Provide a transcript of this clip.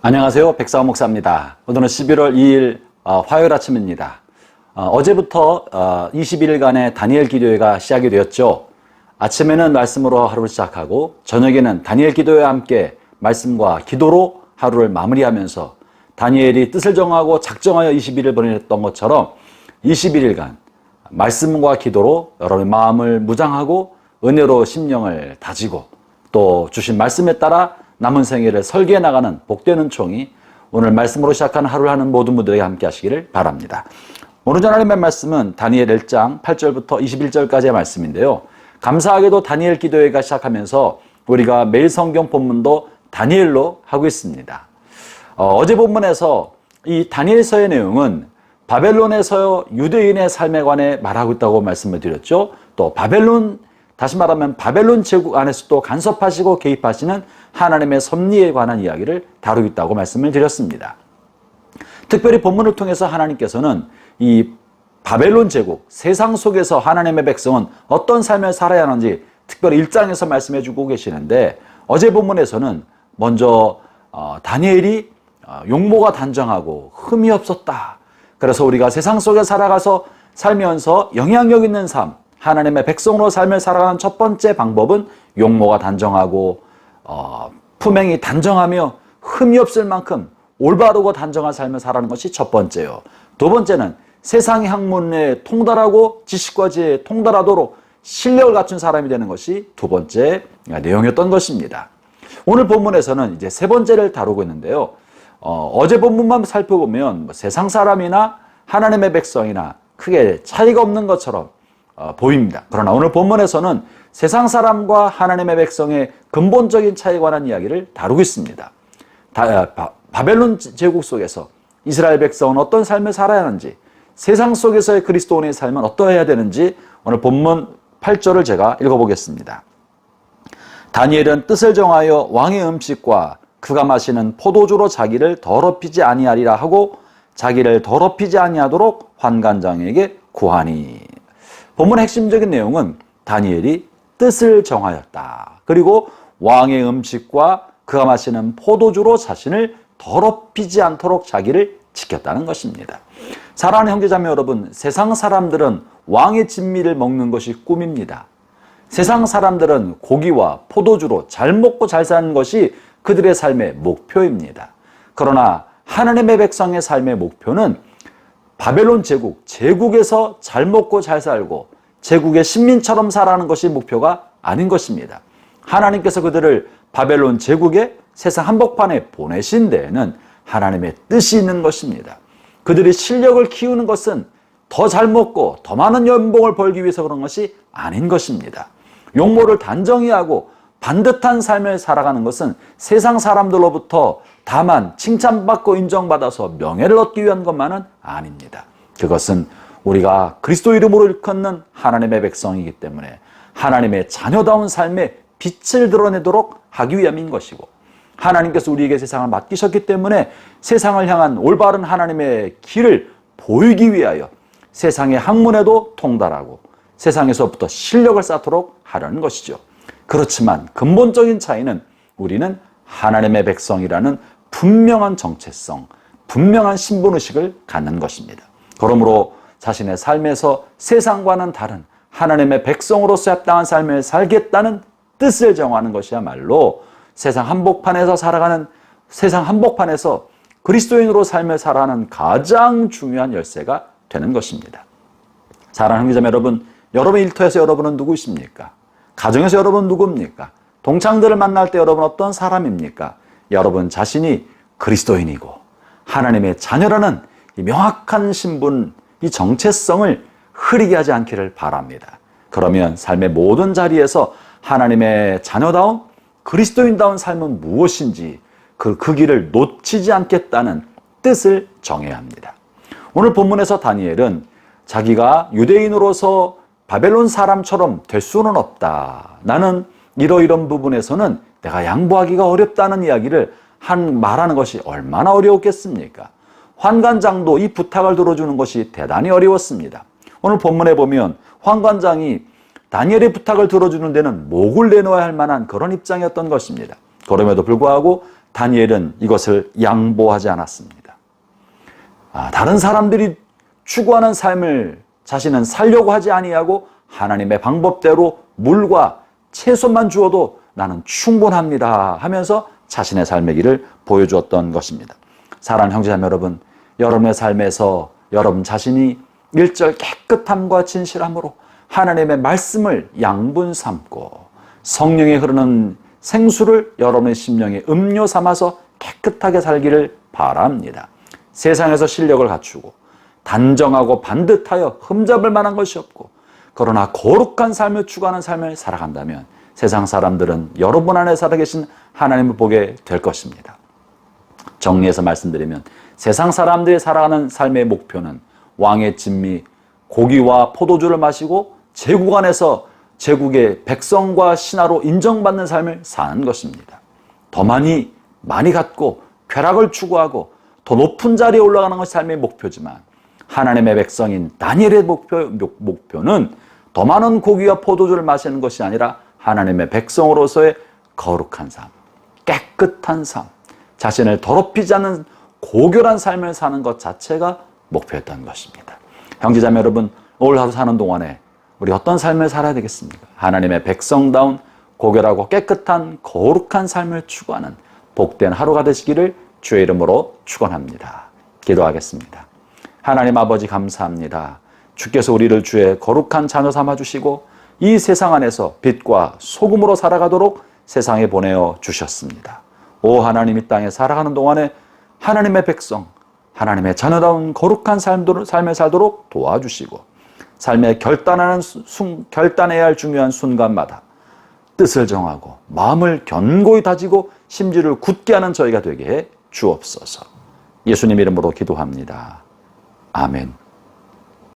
안녕하세요. 백사원 목사입니다. 오늘은 11월 2일 화요일 아침입니다. 어제부터 21일간의 다니엘 기도회가 시작이 되었죠. 아침에는 말씀으로 하루를 시작하고 저녁에는 다니엘 기도회와 함께 말씀과 기도로 하루를 마무리하면서 다니엘이 뜻을 정하고 작정하여 21일 보냈던 것처럼 21일간 말씀과 기도로 여러분의 마음을 무장하고 은혜로 심령을 다지고 또 주신 말씀에 따라 남은 생애를 설계해 나가는 복되는 총이 오늘 말씀으로 시작하는 하루를 하는 모든 분들에게 함께 하시기를 바랍니다. 오늘 하나님의 말씀은 다니엘 1장 8절부터 21절까지의 말씀인데요. 감사하게도 다니엘 기도회가 시작하면서 우리가 매일 성경 본문도 다니엘로 하고 있습니다. 어제 본문에서 이 다니엘서의 내용은 바벨론에서 유대인의 삶에 관해 말하고 있다고 말씀을 드렸죠. 또 다시 말하면 바벨론 제국 안에서 또 간섭하시고 개입하시는 하나님의 섭리에 관한 이야기를 다루고 있다고 말씀을 드렸습니다. 특별히 본문을 통해서 하나님께서는 이 바벨론 제국, 세상 속에서 하나님의 백성은 어떤 삶을 살아야 하는지 특별히 1장에서 말씀해 주고 계시는데 어제 본문에서는 먼저 다니엘이 용모가 단정하고 흠이 없었다. 그래서 우리가 세상 속에 살면서 영향력 있는 삶, 하나님의 백성으로 삶을 살아가는 첫 번째 방법은 용모가 단정하고 품행이 단정하며 흠이 없을 만큼 올바르고 단정한 삶을 살아가는 것이 첫 번째요. 두 번째는 세상의 학문에 통달하고 지식과 지혜에 통달하도록 실력을 갖춘 사람이 되는 것이 두 번째 내용이었던 것입니다. 오늘 본문에서는 이제 세 번째를 다루고 있는데요. 어제 본문만 살펴보면 세상 사람이나 하나님의 백성이나 크게 차이가 없는 것처럼 보입니다. 그러나 오늘 본문에서는 세상 사람과 하나님의 백성의 근본적인 차이에 관한 이야기를 다루고 있습니다. 바벨론 제국 속에서 이스라엘 백성은 어떤 삶을 살아야 하는지, 세상 속에서의 그리스도인의 삶은 어떠해야 되는지 오늘 본문 8절을 제가 읽어보겠습니다. 다니엘은 뜻을 정하여 왕의 음식과 그가 마시는 포도주로 자기를 더럽히지 아니하리라 하고 자기를 더럽히지 아니하도록 환관장에게 구하니. 본문의 핵심적인 내용은 다니엘이 뜻을 정하였다. 그리고 왕의 음식과 그가 마시는 포도주로 자신을 더럽히지 않도록 자기를 지켰다는 것입니다. 사랑하는 형제자매 여러분, 세상 사람들은 왕의 진미를 먹는 것이 꿈입니다. 세상 사람들은 고기와 포도주로 잘 먹고 잘 사는 것이 그들의 삶의 목표입니다. 그러나 하나님의 백성의 삶의 목표는 바벨론 제국에서 잘 먹고 잘 살고 제국의 신민처럼 살아가는 것이 목표가 아닌 것입니다. 하나님께서 그들을 바벨론 제국의 세상 한복판에 보내신 데에는 하나님의 뜻이 있는 것입니다. 그들이 실력을 키우는 것은 더 잘 먹고 더 많은 연봉을 벌기 위해서 그런 것이 아닌 것입니다. 용모를 단정히 하고 반듯한 삶을 살아가는 것은 세상 사람들로부터 다만 칭찬받고 인정받아서 명예를 얻기 위한 것만은 아닙니다. 그것은 우리가 그리스도 이름으로 일컫는 하나님의 백성이기 때문에 하나님의 자녀다운 삶의 빛을 드러내도록 하기 위함인 것이고, 하나님께서 우리에게 세상을 맡기셨기 때문에 세상을 향한 올바른 하나님의 길을 보이기 위하여 세상의 학문에도 통달하고 세상에서부터 실력을 쌓도록 하려는 것이죠. 그렇지만 근본적인 차이는 우리는 하나님의 백성이라는 분명한 정체성, 분명한 신분의식을 갖는 것입니다. 그러므로 자신의 삶에서 세상과는 다른 하나님의 백성으로서 합당한 삶을 살겠다는 뜻을 정하는 것이야말로 세상 한복판에서 그리스도인으로 삶을 살아가는 가장 중요한 열쇠가 되는 것입니다. 사랑하는 형제자매 여러분, 여러분 일터에서 여러분은 누구십니까? 가정에서 여러분 누굽니까? 동창들을 만날 때 여러분 어떤 사람입니까? 여러분 자신이 그리스도인이고 하나님의 자녀라는 이 명확한 신분, 이 정체성을 흐리게 하지 않기를 바랍니다. 그러면 삶의 모든 자리에서 하나님의 자녀다운 그리스도인다운 삶은 무엇인지 그 길을 놓치지 않겠다는 뜻을 정해야 합니다. 오늘 본문에서 다니엘은 자기가 유대인으로서 바벨론 사람처럼 될 수는 없다. 나는 이러이런 부분에서는 내가 양보하기가 어렵다는 이야기를 말하는 것이 얼마나 어려웠겠습니까? 환관장도 이 부탁을 들어주는 것이 대단히 어려웠습니다. 오늘 본문에 보면 환관장이 다니엘의 부탁을 들어주는 데는 목을 내놓아야 할 만한 그런 입장이었던 것입니다. 그럼에도 불구하고 다니엘은 이것을 양보하지 않았습니다. 다른 사람들이 추구하는 삶을 자신은 살려고 하지 아니하고 하나님의 방법대로 물과 채소만 주어도 나는 충분합니다 하면서 자신의 삶의 길을 보여주었던 것입니다. 사랑하는 형제자매 여러분, 여러분의 삶에서 여러분 자신이 일절 깨끗함과 진실함으로 하나님의 말씀을 양분 삼고 성령이 흐르는 생수를 여러분의 심령에 음료 삼아서 깨끗하게 살기를 바랍니다. 세상에서 실력을 갖추고 단정하고 반듯하여 흠잡을 만한 것이 없고 그러나 거룩한 삶을 추구하는 삶을 살아간다면 세상 사람들은 여러분 안에 살아계신 하나님을 보게 될 것입니다. 정리해서 말씀드리면 세상 사람들이 살아가는 삶의 목표는 왕의 진미, 고기와 포도주를 마시고 제국 안에서 제국의 백성과 신하로 인정받는 삶을 사는 것입니다. 더 많이 갖고 쾌락을 추구하고 더 높은 자리에 올라가는 것이 삶의 목표지만 하나님의 백성인 다니엘의 목표는 더 많은 고기와 포도주를 마시는 것이 아니라 하나님의 백성으로서의 거룩한 삶, 깨끗한 삶, 자신을 더럽히지 않는 고결한 삶을 사는 것 자체가 목표였던 것입니다. 형제자매 여러분, 오늘 하루 사는 동안에 우리 어떤 삶을 살아야 되겠습니까? 하나님의 백성다운 고결하고 깨끗한 거룩한 삶을 추구하는 복된 하루가 되시기를 주의 이름으로 축원합니다. 기도하겠습니다. 하나님 아버지 감사합니다. 주께서 우리를 주의 거룩한 자녀 삼아주시고 이 세상 안에서 빛과 소금으로 살아가도록 세상에 보내어 주셨습니다. 오 하나님, 이 땅에 살아가는 동안에 하나님의 백성, 하나님의 자녀다운 거룩한 삶을 살도록 도와주시고 삶에 결단해야 할 중요한 순간마다 뜻을 정하고 마음을 견고히 다지고 심지를 굳게 하는 저희가 되게 해 주옵소서. 예수님 이름으로 기도합니다. 아멘.